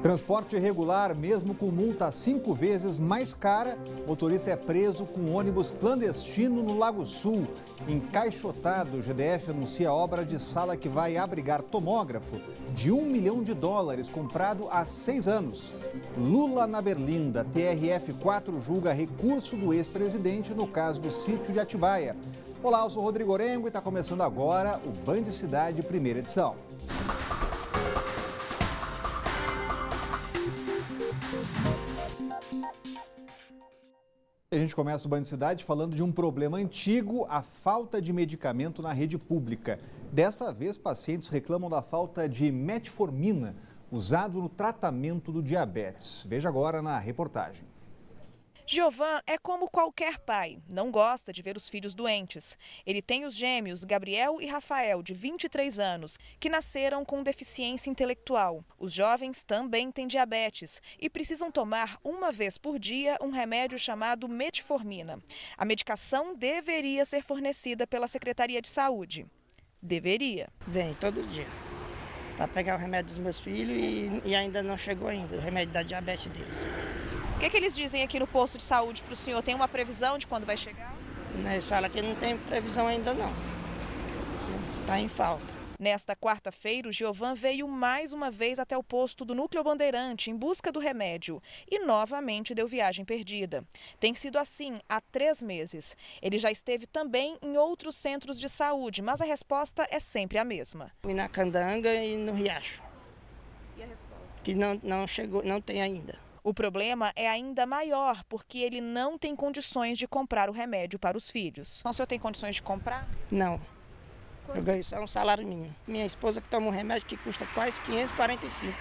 Transporte irregular, mesmo com multa 5 vezes mais cara, motorista é preso com ônibus clandestino no Lago Sul. Encaixotado, o GDF anuncia obra de sala que vai abrigar tomógrafo de US$1 milhão comprado há 6 anos. Lula na Berlinda, TRF4 julga recurso do ex-presidente no caso do sítio de Atibaia. Olá, eu sou Rodrigo Orengo e está começando agora o Band Cidade, primeira edição. A gente começa o Band Cidade falando de um problema antigo, a falta de medicamento na rede pública. Dessa vez, pacientes reclamam da falta de metformina, usado no tratamento do diabetes. Veja agora na reportagem. Giovan é como qualquer pai, não gosta de ver os filhos doentes. Ele tem os gêmeos Gabriel e Rafael, de 23 anos, que nasceram com deficiência intelectual. Os jovens também têm diabetes e precisam tomar uma vez por dia um remédio chamado metformina. A medicação deveria ser fornecida pela Secretaria de Saúde. Deveria. Vem todo dia para pegar o remédio dos meus filhos e ainda não chegou ainda, o remédio da diabetes deles. O que eles dizem aqui no posto de saúde para o senhor? Tem uma previsão de quando vai chegar? Eles falam que não tem previsão ainda não. Está em falta. Nesta quarta-feira, o Giovan veio mais uma vez até o posto do Núcleo Bandeirante em busca do remédio e novamente deu viagem perdida. Tem sido assim há 3 meses. Ele já esteve também em outros centros de saúde, mas a resposta é sempre a mesma. Fui na Candanga e no Riacho. E a resposta? Que não chegou, não tem ainda. O problema é ainda maior, porque ele não tem condições de comprar o remédio para os filhos. Então, o senhor tem condições de comprar? Não. Eu ganho só um salário mínimo. Minha esposa que toma um remédio que custa quase 545.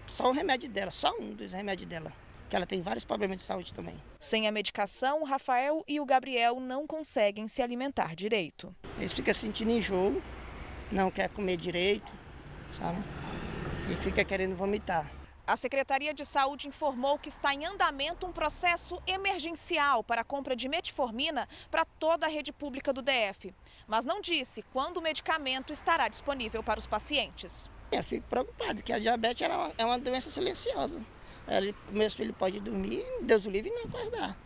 Só o remédio dela, só um dos remédios dela. Que ela tem vários problemas de saúde também. Sem a medicação, o Rafael e o Gabriel não conseguem se alimentar direito. Eles ficam sentindo enjoo, não quer comer direito, sabe? E fica querendo vomitar. A Secretaria de Saúde informou que está em andamento um processo emergencial para a compra de metformina para toda a rede pública do DF, mas não disse quando o medicamento estará disponível para os pacientes. Eu fico preocupado, que a diabetes é uma doença silenciosa. Meus filhos podem dormir, Deus o livre, e não acordar.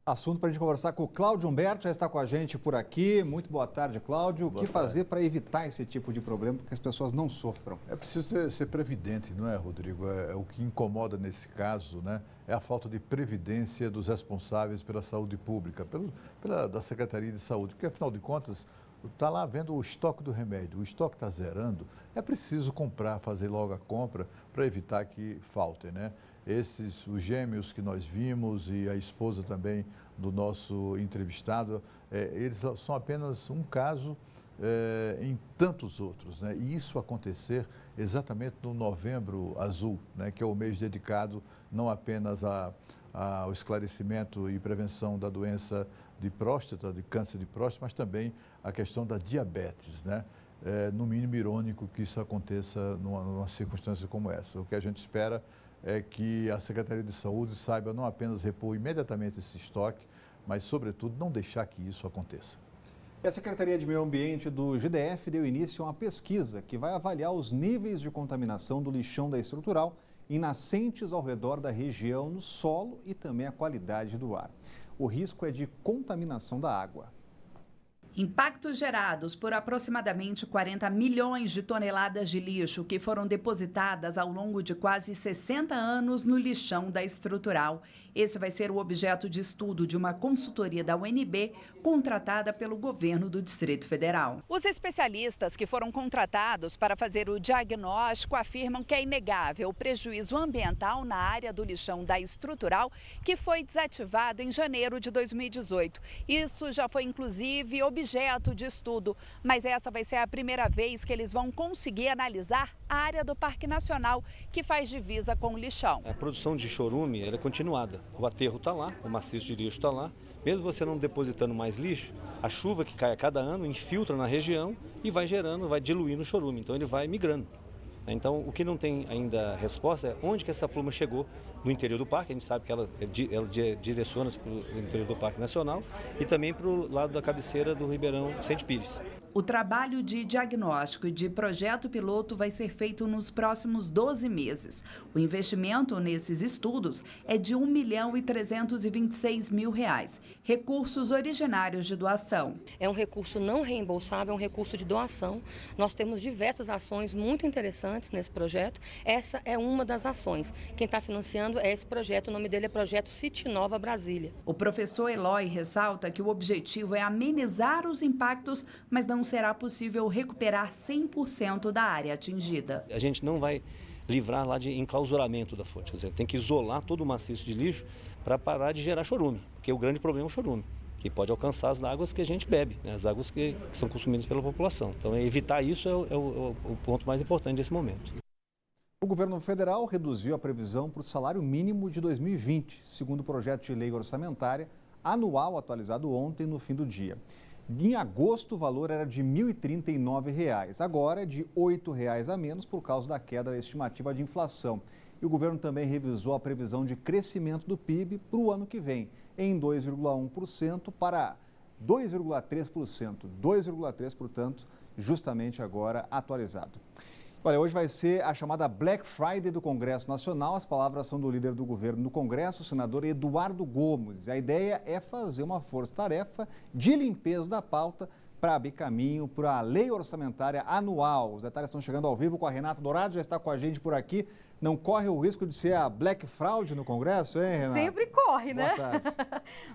Assunto para a gente conversar com o Cláudio Humberto, já está com a gente por aqui. Muito boa tarde, Cláudio. O que fazer para evitar esse tipo de problema, para que as pessoas não sofram? É preciso ser previdente, não é, Rodrigo? O que incomoda nesse caso, né, é a falta de previdência dos responsáveis pela saúde pública, da Secretaria de Saúde, porque, afinal de contas, está lá vendo o estoque do remédio, o estoque está zerando, é preciso comprar, fazer logo a compra para evitar que falte, né? Os gêmeos que nós vimos e a esposa também do nosso entrevistado, eles são apenas um caso em tantos outros, né? E isso acontecer exatamente no Novembro Azul, né? Que é o mês dedicado não apenas ao esclarecimento e prevenção da doença de próstata, de câncer de próstata, mas também a questão da diabetes, né? No mínimo irônico que isso aconteça numa circunstância como essa. O que a gente espera é que a Secretaria de Saúde saiba não apenas repor imediatamente esse estoque, mas, sobretudo, não deixar que isso aconteça. E a Secretaria de Meio Ambiente do GDF deu início a uma pesquisa que vai avaliar os níveis de contaminação do lixão da estrutural em nascentes ao redor da região, no solo e também a qualidade do ar. O risco é de contaminação da água. Impactos gerados por aproximadamente 40 milhões de toneladas de lixo que foram depositadas ao longo de quase 60 anos no lixão da estrutural. Esse vai ser o objeto de estudo de uma consultoria da UNB contratada pelo governo do Distrito Federal. Os especialistas que foram contratados para fazer o diagnóstico afirmam que é inegável o prejuízo ambiental na área do lixão da estrutural, que foi desativado em janeiro de 2018. Isso já foi, inclusive, objeto de estudo, mas essa vai ser a primeira vez que eles vão conseguir analisar a área do Parque Nacional, que faz divisa com o lixão. A produção de chorume é continuada. O aterro está lá, o maciço de lixo está lá. Mesmo você não depositando mais lixo, a chuva que cai a cada ano infiltra na região e vai gerando, vai diluindo o chorume. Então ele vai migrando. Então o que não tem ainda resposta é onde que essa pluma chegou no interior do parque. A gente sabe que ela direciona-se para o interior do Parque Nacional e também para o lado da cabeceira do Ribeirão Vicente Pires. O trabalho de diagnóstico e de projeto piloto vai ser feito nos próximos 12 meses. O investimento nesses estudos é de R$ 1.326.000, recursos originários de doação. É um recurso não reembolsável, é um recurso de doação. Nós temos diversas ações muito interessantes nesse projeto. Essa é uma das ações. Quem está financiando é esse projeto, o nome dele é Projeto City Nova Brasília. O professor Eloy ressalta que o objetivo é amenizar os impactos, mas não será possível recuperar 100% da área atingida. A gente não vai livrar lá de enclausuramento da fonte, quer dizer, tem que isolar todo o maciço de lixo para parar de gerar chorume, porque o grande problema é o chorume, que pode alcançar as águas que a gente bebe, né, as águas que são consumidas pela população. Então, evitar isso é o ponto mais importante desse momento. O governo federal reduziu a previsão para o salário mínimo de 2020, segundo o projeto de lei orçamentária anual atualizado ontem no fim do dia. Em agosto, o valor era de R$ 1.039, agora é de R$ 8 a menos por causa da queda da estimativa de inflação. E o governo também revisou a previsão de crescimento do PIB para o ano que vem, em 2,1% para 2,3%. 2,3%, portanto, justamente agora atualizado. Olha, hoje vai ser a chamada Black Friday do Congresso Nacional. As palavras são do líder do governo no Congresso, o senador Eduardo Gomes. A ideia é fazer uma força-tarefa de limpeza da pauta para abrir caminho para a lei orçamentária anual. Os detalhes estão chegando ao vivo com a Renata Dourado, já está com a gente por aqui. Não corre o risco de ser a Black Fraud no Congresso, hein, Renata? Sempre corre, né? Boa tarde.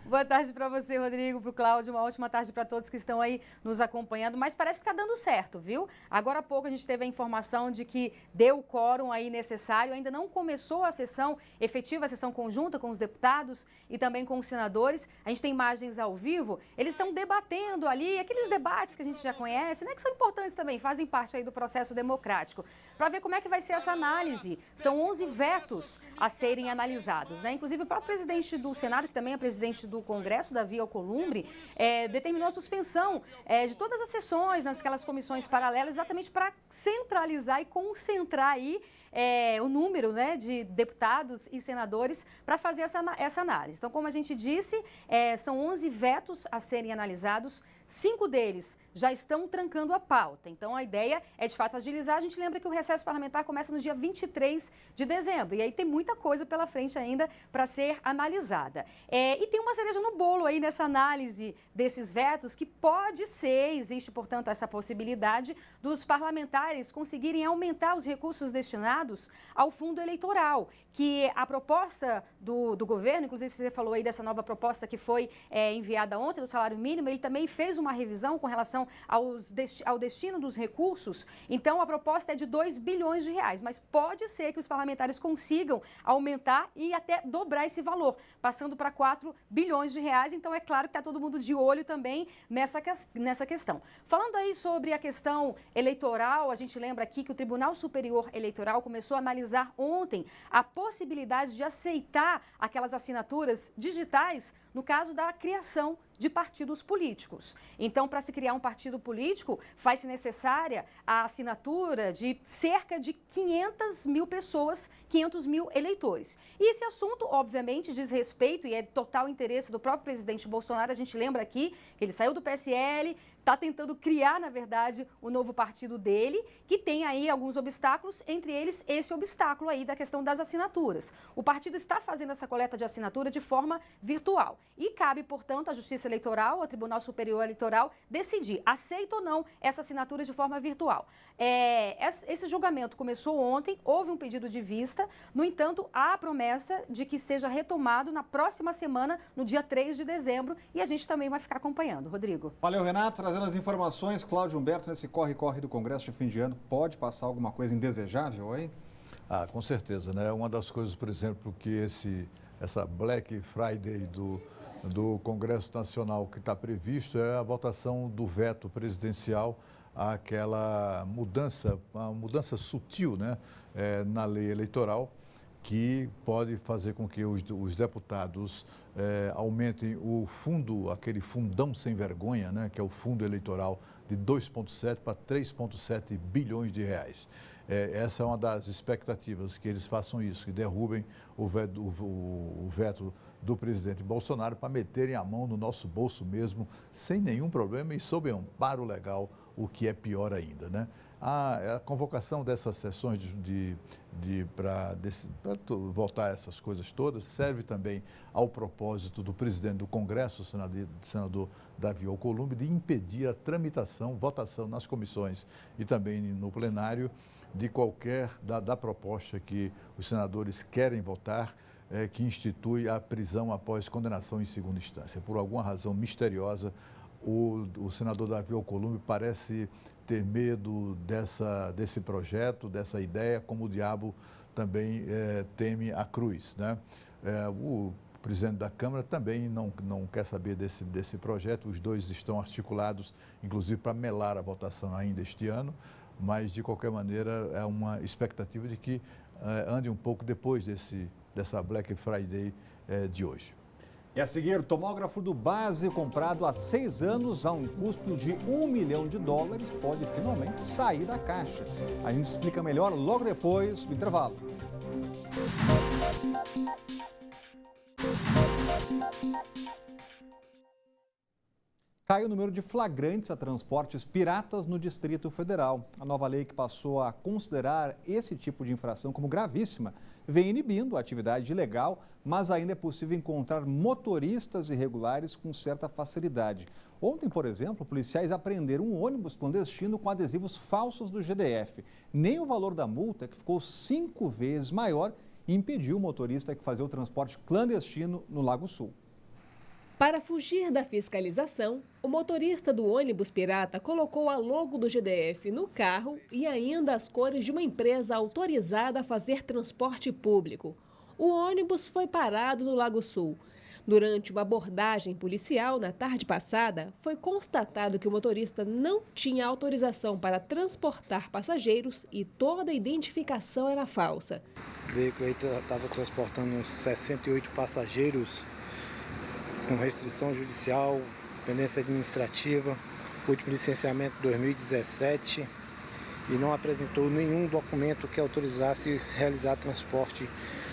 Boa tarde para você, Rodrigo, para o Cláudio. Uma ótima tarde para todos que estão aí nos acompanhando. Mas parece que está dando certo, viu? Agora há pouco a gente teve a informação de que deu o quórum aí necessário. Ainda não começou a sessão efetiva, a sessão conjunta com os deputados e também com os senadores. A gente tem imagens ao vivo. Eles estão debatendo ali, aqueles debates que a gente já conhece, né? Que são importantes também, fazem parte aí do processo democrático. Para ver como é que vai ser essa análise. São 11 vetos a serem analisados, né? Inclusive, o próprio presidente do Senado, que também é presidente do Congresso, Davi Alcolumbre, determinou a suspensão de todas as sessões naquelas comissões paralelas, exatamente para centralizar e concentrar aí o número, né, de deputados e senadores para fazer essa análise. Então, como a gente disse, são 11 vetos a serem analisados, 5 deles já estão trancando a pauta. Então, a ideia é, de fato, agilizar. A gente lembra que o recesso parlamentar começa no dia 23 de dezembro. E aí tem muita coisa pela frente ainda para ser analisada. E tem uma cereja no bolo aí nessa análise desses vetos que pode ser, existe, portanto, essa possibilidade dos parlamentares conseguirem aumentar os recursos destinados ao fundo eleitoral, que a proposta do governo, inclusive você falou aí dessa nova proposta que foi enviada ontem, do salário mínimo, ele também fez uma revisão com relação ao destino dos recursos. Então, a proposta é de 2 bilhões de reais, mas pode ser que os parlamentares consigam aumentar e até dobrar esse valor, passando para 4 bilhões de reais. Então, é claro que está todo mundo de olho também nessa questão. Falando aí sobre a questão eleitoral, a gente lembra aqui que o Tribunal Superior Eleitoral começou a analisar ontem a possibilidade de aceitar aquelas assinaturas digitais no caso da criação de partidos políticos. Então, para se criar um partido político, faz-se necessária a assinatura de cerca de 500 mil pessoas, 500 mil eleitores. E esse assunto, obviamente, diz respeito e é total interesse do próprio presidente Bolsonaro. A gente lembra aqui que ele saiu do PSL, está tentando criar, na verdade, o novo partido dele, que tem aí alguns obstáculos, entre eles esse obstáculo aí da questão das assinaturas. O partido está fazendo essa coleta de assinatura de forma virtual e cabe, portanto, à Justiça Eleitoral, ao Tribunal Superior Eleitoral, decidir aceita ou não essa assinatura de forma virtual. Esse julgamento começou ontem, houve um pedido de vista, no entanto, há a promessa de que seja retomado na próxima semana, no dia 3 de dezembro, e a gente também vai ficar acompanhando. Rodrigo. Valeu, Renato. Trazendo as informações, Cláudio Humberto, nesse corre-corre do Congresso de fim de ano, pode passar alguma coisa indesejável aí? Ah, com certeza, né? Uma das coisas, por exemplo, que essa Black Friday do Congresso Nacional que está previsto é a votação do veto presidencial àquela mudança, uma mudança sutil, né, na lei eleitoral, que pode fazer com que os deputados aumentem o fundo, aquele fundão sem vergonha, né, que é o fundo eleitoral, de 2,7 para 3,7 bilhões de reais. Essa é uma das expectativas, que eles façam isso, que derrubem o veto do presidente Bolsonaro para meterem a mão no nosso bolso mesmo, sem nenhum problema e sob amparo legal, o que é pior ainda, né? A convocação dessas sessões para voltar a essas coisas todas serve também ao propósito do presidente do Congresso, o senador Davi Alcolumbre, de impedir a tramitação, votação nas comissões e também no plenário de qualquer da proposta que os senadores querem votar, que institui a prisão após condenação em segunda instância. Por alguma razão misteriosa, o senador Davi Alcolumbre parece ter medo desse projeto, dessa ideia, como o diabo também teme a cruz, né? O presidente da Câmara também não quer saber desse projeto. Os dois estão articulados, inclusive, para melar a votação ainda este ano, mas, de qualquer maneira, é uma expectativa de que ande um pouco depois dessa Black Friday de hoje. E a seguir, o tomógrafo do Base, comprado há 6 anos a um custo de $1 milhão, pode finalmente sair da caixa. A gente explica melhor logo depois do intervalo. Cai o número de flagrantes a transportes piratas no Distrito Federal. A nova lei, que passou a considerar esse tipo de infração como gravíssima, vem inibindo a atividade ilegal, mas ainda é possível encontrar motoristas irregulares com certa facilidade. Ontem, por exemplo, policiais apreenderam um ônibus clandestino com adesivos falsos do GDF. Nem o valor da multa, que ficou 5 vezes maior, impediu o motorista que fazia o transporte clandestino no Lago Sul. Para fugir da fiscalização, o motorista do ônibus pirata colocou a logo do GDF no carro e ainda as cores de uma empresa autorizada a fazer transporte público. O ônibus foi parado no Lago Sul. Durante uma abordagem policial na tarde passada, foi constatado que o motorista não tinha autorização para transportar passageiros e toda a identificação era falsa. O veículo estava transportando uns 68 passageiros com restrição judicial, pendência administrativa, último licenciamento 2017 e não apresentou nenhum documento que autorizasse realizar transporte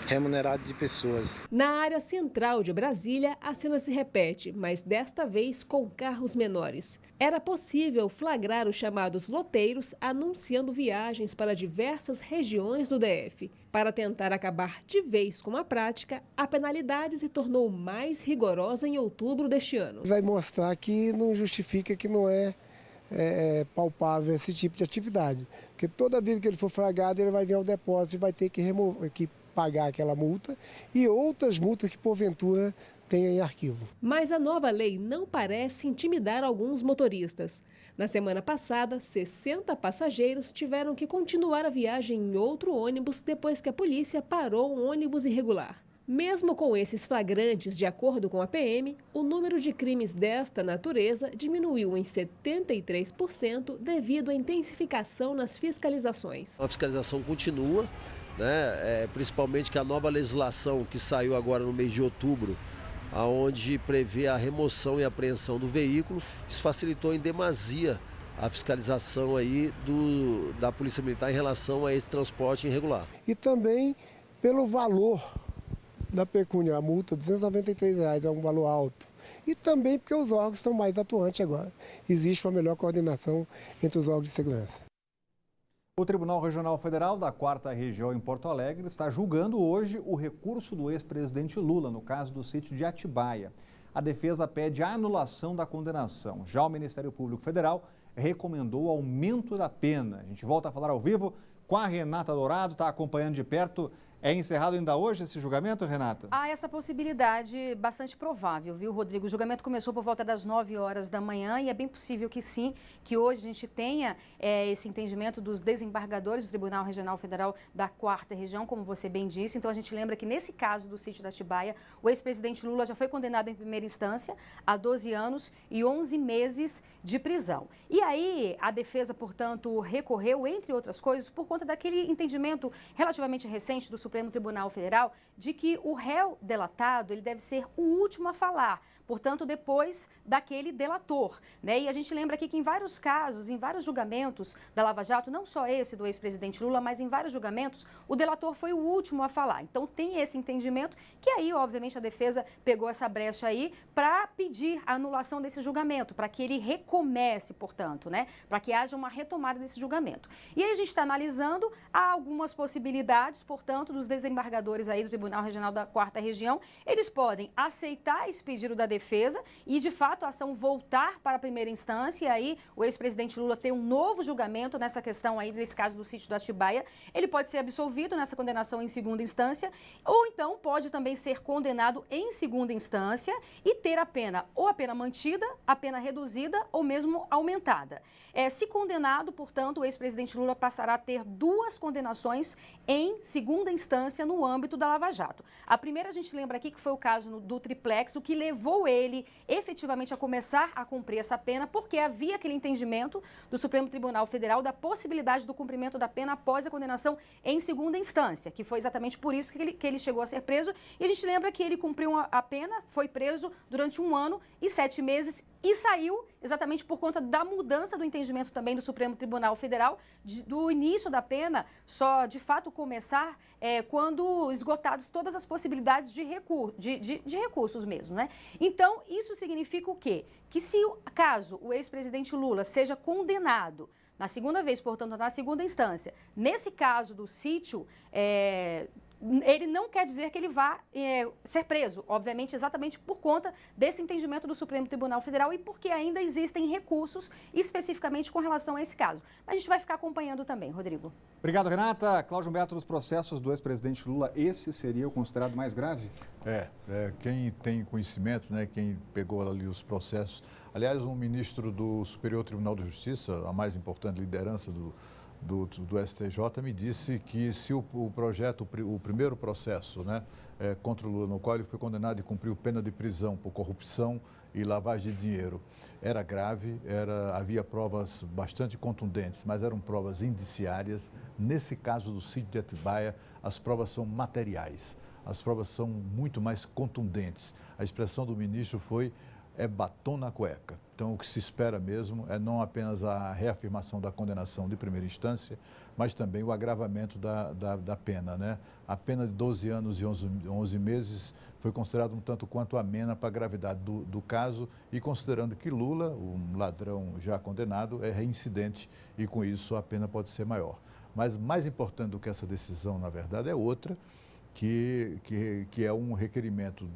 remunerado de pessoas. Na área central de Brasília, a cena se repete, mas desta vez com carros menores. Era possível flagrar os chamados loteiros anunciando viagens para diversas regiões do DF. Para tentar acabar de vez com a prática, a penalidade se tornou mais rigorosa em outubro deste ano. Vai mostrar que não justifica, que não é palpável esse tipo de atividade. Porque toda vez que ele for flagrado, ele vai vir ao depósito e vai ter que pagar aquela multa e outras multas que porventura tenha em arquivo. Mas a nova lei não parece intimidar alguns motoristas. Na semana passada, 60 passageiros tiveram que continuar a viagem em outro ônibus depois que a polícia parou um ônibus irregular. Mesmo com esses flagrantes, de acordo com a PM, o número de crimes desta natureza diminuiu em 73% devido à intensificação nas fiscalizações. A fiscalização continua, né? Principalmente que a nova legislação que saiu agora no mês de outubro, onde prevê a remoção e apreensão do veículo, isso facilitou em demasia a fiscalização aí da Polícia Militar em relação a esse transporte irregular. E também pelo valor da pecúnia, a multa R$ 293 é um valor alto. E também porque os órgãos estão mais atuantes agora. Existe uma melhor coordenação entre os órgãos de segurança. O Tribunal Regional Federal da 4ª Região em Porto Alegre está julgando hoje o recurso do ex-presidente Lula no caso do sítio de Atibaia. A defesa pede a anulação da condenação. Já o Ministério Público Federal recomendou o aumento da pena. A gente volta a falar ao vivo com a Renata Dourado, está acompanhando de perto. É encerrado ainda hoje esse julgamento, Renata? Há essa possibilidade bastante provável, viu, Rodrigo? O julgamento começou por volta das 9 horas da manhã e é bem possível que sim, que hoje a gente tenha esse entendimento dos desembargadores do Tribunal Regional Federal da 4ª Região, como você bem disse. Então, a gente lembra que nesse caso do sítio da Atibaia, o ex-presidente Lula já foi condenado em primeira instância a 12 anos e 11 meses de prisão. E aí, a defesa, portanto, recorreu, entre outras coisas, por conta daquele entendimento relativamente recente do Supremo Tribunal Federal de que o réu delatado ele deve ser o último a falar, portanto, depois daquele delator, né? E a gente lembra aqui que em vários casos, em vários julgamentos da Lava Jato, não só esse do ex-presidente Lula, mas em vários julgamentos, o delator foi o último a falar. Então, tem esse entendimento que aí, obviamente, a defesa pegou essa brecha aí para pedir a anulação desse julgamento, para que ele recomece, portanto, né? Para que haja uma retomada desse julgamento. E aí a gente está analisando algumas possibilidades, portanto, dos desembargadores aí do Tribunal Regional da 4ª Região. Eles podem aceitar esse pedido da defesa e, de fato, a ação voltar para a primeira instância e aí o ex-presidente Lula ter um novo julgamento nessa questão aí, nesse caso do sítio do Atibaia. Ele pode ser absolvido nessa condenação em segunda instância ou então pode também ser condenado em segunda instância e ter a pena ou a pena mantida, a pena reduzida ou mesmo aumentada. Se condenado, portanto, o ex-presidente Lula passará a ter 2 condenações em segunda instância no âmbito da Lava Jato. A primeira, a gente lembra aqui que foi o caso do triplex, o que levou ele efetivamente a começar a cumprir essa pena, porque havia aquele entendimento do Supremo Tribunal Federal da possibilidade do cumprimento da pena após a condenação em segunda instância, que foi exatamente por isso que ele chegou a ser preso. E a gente lembra que ele cumpriu a pena, foi preso durante 1 ano e 7 meses e saiu exatamente por conta da mudança do entendimento também do Supremo Tribunal Federal, do início da pena só de fato começar quando esgotados todas as possibilidades de recursos mesmo, né? Então, isso significa o quê? Que se caso o ex-presidente Lula seja condenado na segunda vez, portanto, na segunda instância, nesse caso do sítio, ele não quer dizer que ele vá ser preso, obviamente, exatamente por conta desse entendimento do Supremo Tribunal Federal e porque ainda existem recursos especificamente com relação a esse caso. Mas a gente vai ficar acompanhando também, Rodrigo. Obrigado, Renata. Cláudio Humberto, dos processos do ex-presidente Lula, esse seria o considerado mais grave? Quem tem conhecimento, né, quem pegou ali os processos. Aliás, um ministro do Superior Tribunal de Justiça, a mais importante liderança do STJ, me disse que se o primeiro processo, né, contra o Lula, no qual ele foi condenado e cumpriu pena de prisão por corrupção e lavagem de dinheiro, era grave, havia provas bastante contundentes, mas eram provas indiciárias. Nesse caso do sítio de Atibaia, as provas são materiais, as provas são muito mais contundentes. A expressão do ministro foi batom na cueca. Então, o que se espera mesmo é não apenas a reafirmação da condenação de primeira instância, mas também o agravamento da pena, né? A pena de 12 anos e 11 meses foi considerada um tanto quanto amena para a gravidade do caso e considerando que Lula, um ladrão já condenado, é reincidente e, com isso, a pena pode ser maior. Mas mais importante do que essa decisão, na verdade, é outra, que é um requerimento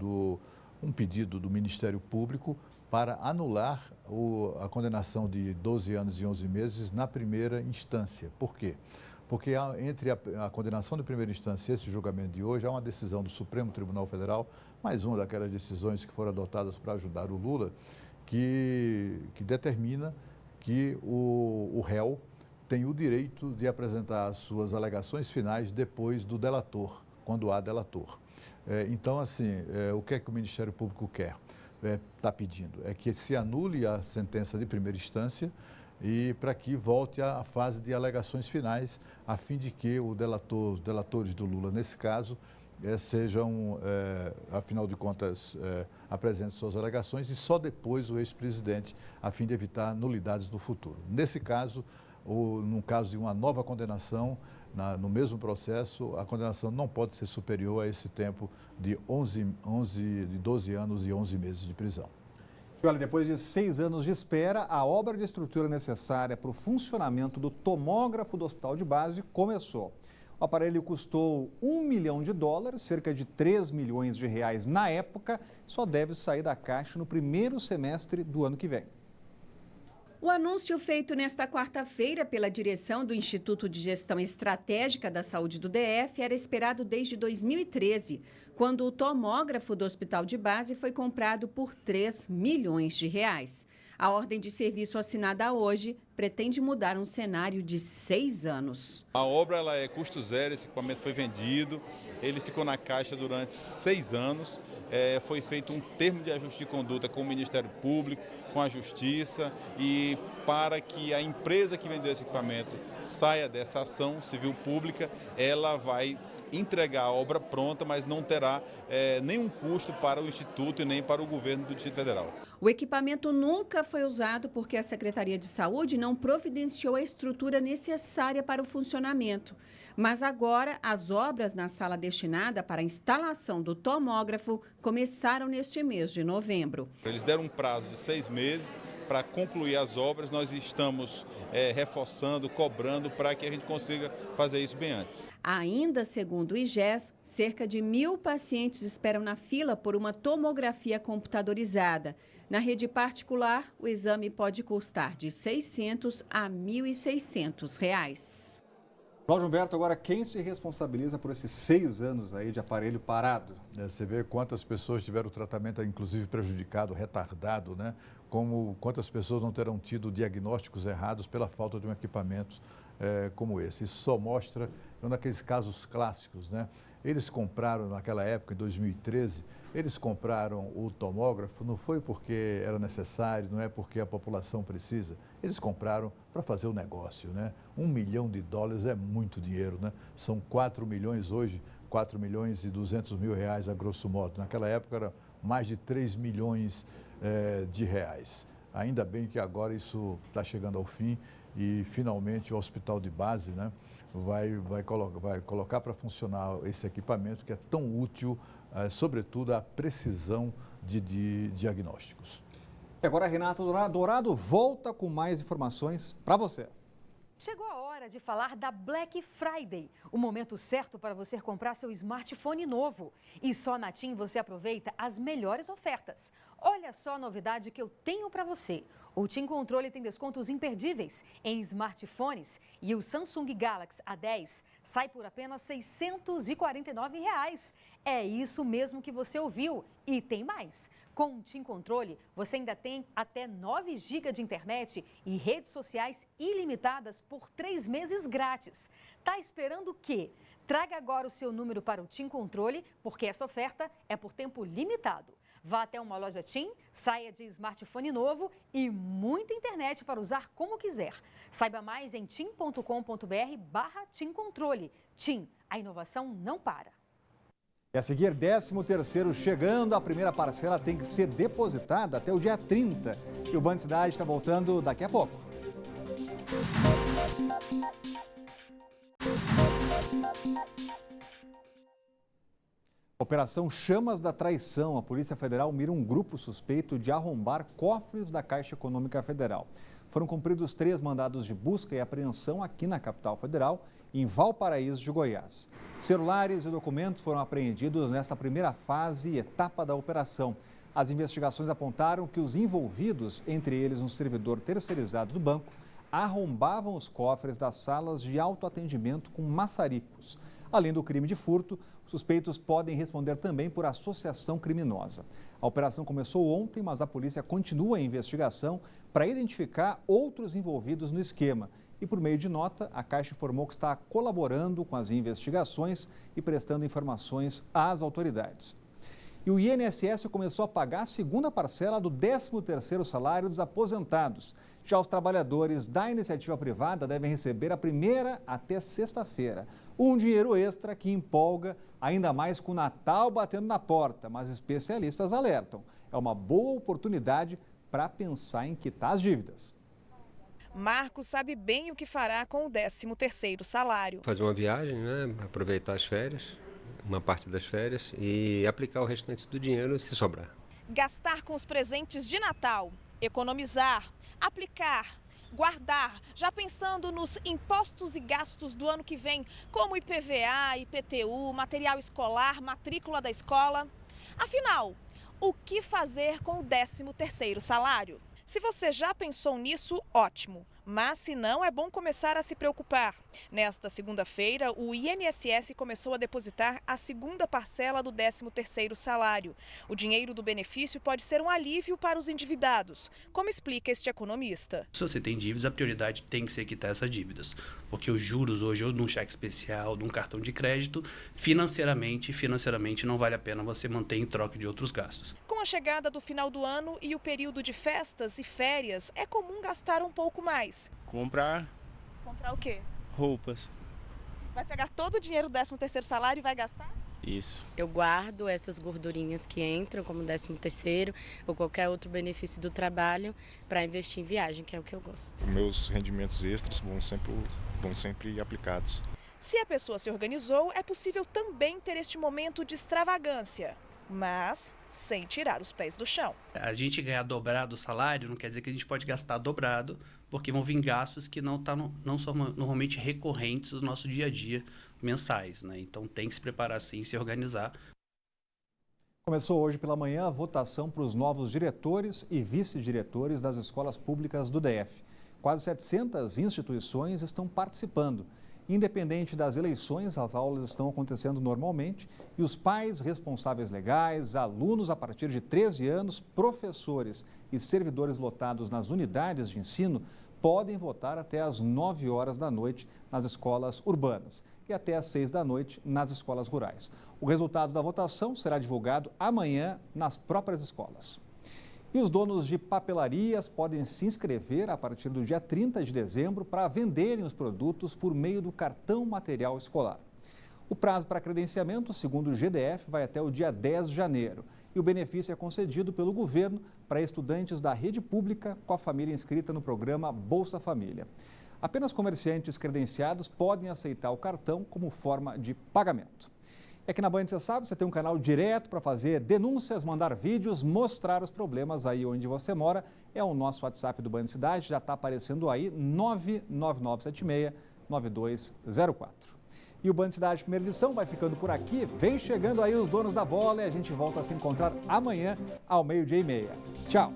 um pedido do Ministério Público para anular a condenação de 12 anos e 11 meses na primeira instância. Por quê? Porque entre a condenação de primeira instância e esse julgamento de hoje, há uma decisão do Supremo Tribunal Federal, mais uma daquelas decisões que foram adotadas para ajudar o Lula, que determina que o réu tem o direito de apresentar as suas alegações finais depois do delator, quando há delator. Então, assim, o que é que o Ministério Público quer? Está pedindo é que se anule a sentença de primeira instância e para que volte à fase de alegações finais, a fim de que os delatores do Lula, nesse caso, sejam, afinal de contas, apresentem suas alegações e só depois o ex-presidente, a fim de evitar nulidades no futuro. Nesse caso, ou no caso de uma nova condenação, no mesmo processo, a condenação não pode ser superior a esse tempo de 12 anos e 11 meses de prisão. E olha, depois de 6 anos de espera, a obra de estrutura necessária para o funcionamento do tomógrafo do Hospital de Base começou. O aparelho custou $1 milhão, cerca de 3 milhões de reais na época, só deve sair da caixa no primeiro semestre do ano que vem. O anúncio feito nesta quarta-feira pela direção do Instituto de Gestão Estratégica da Saúde do DF era esperado desde 2013, quando o tomógrafo do Hospital de Base foi comprado por 3 milhões de reais. A ordem de serviço assinada hoje pretende mudar um cenário de 6 anos. A obra é custo zero, esse equipamento foi vendido, ele ficou na caixa durante 6 anos. Foi feito um termo de ajuste de conduta com o Ministério Público, com a Justiça, e para que a empresa que vendeu esse equipamento saia dessa ação civil pública, ela vai entregar a obra pronta, mas não terá nenhum custo para o Instituto e nem para o governo do Distrito Federal. O equipamento nunca foi usado porque a Secretaria de Saúde não providenciou a estrutura necessária para o funcionamento. Mas agora, as obras na sala destinada para a instalação do tomógrafo começaram neste mês de novembro. Eles deram um prazo de 6 meses para concluir as obras. Nós estamos reforçando, cobrando para que a gente consiga fazer isso bem antes. Ainda segundo o IGES, cerca de 1.000 pacientes esperam na fila por uma tomografia computadorizada. Na rede particular, o exame pode custar de R$ 600 a R$ 1.600. Cláudio Humberto, agora quem se responsabiliza por esses 6 anos aí de aparelho parado? Você vê quantas pessoas tiveram o tratamento, inclusive prejudicado, retardado, né? Quantas pessoas não terão tido diagnósticos errados pela falta de um equipamento como esse. Isso só mostra um daqueles casos clássicos, né? Eles compraram naquela época, em 2013, eles compraram o tomógrafo, não foi porque era necessário, não é porque a população precisa. Eles compraram para fazer o negócio, né? $1 milhão é muito dinheiro, né? São 4 milhões hoje, 4 milhões e 200 mil reais a grosso modo. Naquela época era mais de 3 milhões de reais. Ainda bem que agora isso está chegando ao fim e finalmente o hospital de base, né, vai colocar para funcionar esse equipamento que é tão útil, sobretudo a precisão de diagnósticos. E agora a Renata Dourado volta com mais informações para você. Chegou a hora de falar da Black Friday, o momento certo para você comprar seu smartphone novo. E só na TIM você aproveita as melhores ofertas. Olha só a novidade que eu tenho para você. O TIM Controle tem descontos imperdíveis em smartphones e o Samsung Galaxy A10 sai por apenas R$ 649. É isso mesmo que você ouviu. E tem mais. Com o TIM Controle, você ainda tem até 9 GB de internet e redes sociais ilimitadas por 3 meses grátis. Tá esperando o quê? Traga agora o seu número para o TIM Controle, porque essa oferta é por tempo limitado. Vá até uma loja TIM, saia de smartphone novo e muita internet para usar como quiser. Saiba mais em tim.com.br/TIM Controle. TIM, a inovação não para. E a seguir, 13º chegando, a primeira parcela tem que ser depositada até o dia 30. E o Band Cidade está voltando daqui a pouco. Operação Chamas da Traição. A Polícia Federal mira um grupo suspeito de arrombar cofres da Caixa Econômica Federal. Foram cumpridos 3 mandados de busca e apreensão aqui na capital federal, em Valparaíso de Goiás. Celulares e documentos foram apreendidos nesta primeira fase e etapa da operação. As investigações apontaram que os envolvidos, entre eles um servidor terceirizado do banco, arrombavam os cofres das salas de autoatendimento com maçaricos. Além do crime de furto, suspeitos podem responder também por associação criminosa. A operação começou ontem, mas a polícia continua a investigação para identificar outros envolvidos no esquema. E por meio de nota, a Caixa informou que está colaborando com as investigações e prestando informações às autoridades. E o INSS começou a pagar a segunda parcela do 13º salário dos aposentados. Já os trabalhadores da iniciativa privada devem receber a primeira até sexta-feira. Um dinheiro extra que empolga, ainda mais com o Natal batendo na porta. Mas especialistas alertam, é uma boa oportunidade para pensar em quitar as dívidas. Marcos sabe bem o que fará com o 13º salário. Fazer uma viagem, né? Aproveitar as férias, uma parte das férias e aplicar o restante do dinheiro se sobrar. Gastar com os presentes de Natal, economizar, aplicar, guardar, já pensando nos impostos e gastos do ano que vem, como IPVA, IPTU, material escolar, matrícula da escola. Afinal, o que fazer com o 13º salário? Se você já pensou nisso, ótimo. Mas se não, é bom começar a se preocupar. Nesta segunda-feira, o INSS começou a depositar a segunda parcela do 13º salário. O dinheiro do benefício pode ser um alívio para os endividados, como explica este economista. Se você tem dívidas, a prioridade tem que ser quitar essas dívidas. Porque os juros hoje, ou de um cheque especial, de um cartão de crédito, financeiramente não vale a pena você manter em troca de outros gastos. Com a chegada do final do ano e o período de festas e férias, é comum gastar um pouco mais. Comprar o quê? roupas. Vai pegar todo o dinheiro do 13º salário e vai gastar? Isso. Eu guardo essas gordurinhas que entram, como 13º ou qualquer outro benefício do trabalho, para investir em viagem, que é o que eu gosto. Meus rendimentos extras vão sempre aplicados. Se a pessoa se organizou, é possível também ter este momento de extravagância, mas sem tirar os pés do chão. A gente ganhar dobrado o salário não quer dizer que a gente pode gastar dobrado, porque vão vir gastos que não são normalmente recorrentes do nosso dia a dia, mensais, né? Então tem que se preparar sim, se organizar. Começou hoje pela manhã a votação para os novos diretores e vice-diretores das escolas públicas do DF. Quase 700 instituições estão participando. Independente das eleições, as aulas estão acontecendo normalmente e os pais, responsáveis legais, alunos a partir de 13 anos, professores e servidores lotados nas unidades de ensino podem votar até às 9 horas da noite nas escolas urbanas e até às 6 da noite nas escolas rurais. O resultado da votação será divulgado amanhã nas próprias escolas. E os donos de papelarias podem se inscrever a partir do dia 30 de dezembro para venderem os produtos por meio do cartão material escolar. O prazo para credenciamento, segundo o GDF, vai até o dia 10 de janeiro. E o benefício é concedido pelo governo para estudantes da rede pública com a família inscrita no programa Bolsa Família. Apenas comerciantes credenciados podem aceitar o cartão como forma de pagamento. E aqui na Band, você sabe, você tem um canal direto para fazer denúncias, mandar vídeos, mostrar os problemas aí onde você mora. É o nosso WhatsApp do Band Cidade, já está aparecendo aí, 99976-9204. E o Band Cidade primeira edição vai ficando por aqui. Vem chegando aí os donos da bola e a gente volta a se encontrar amanhã ao 12:30. Tchau!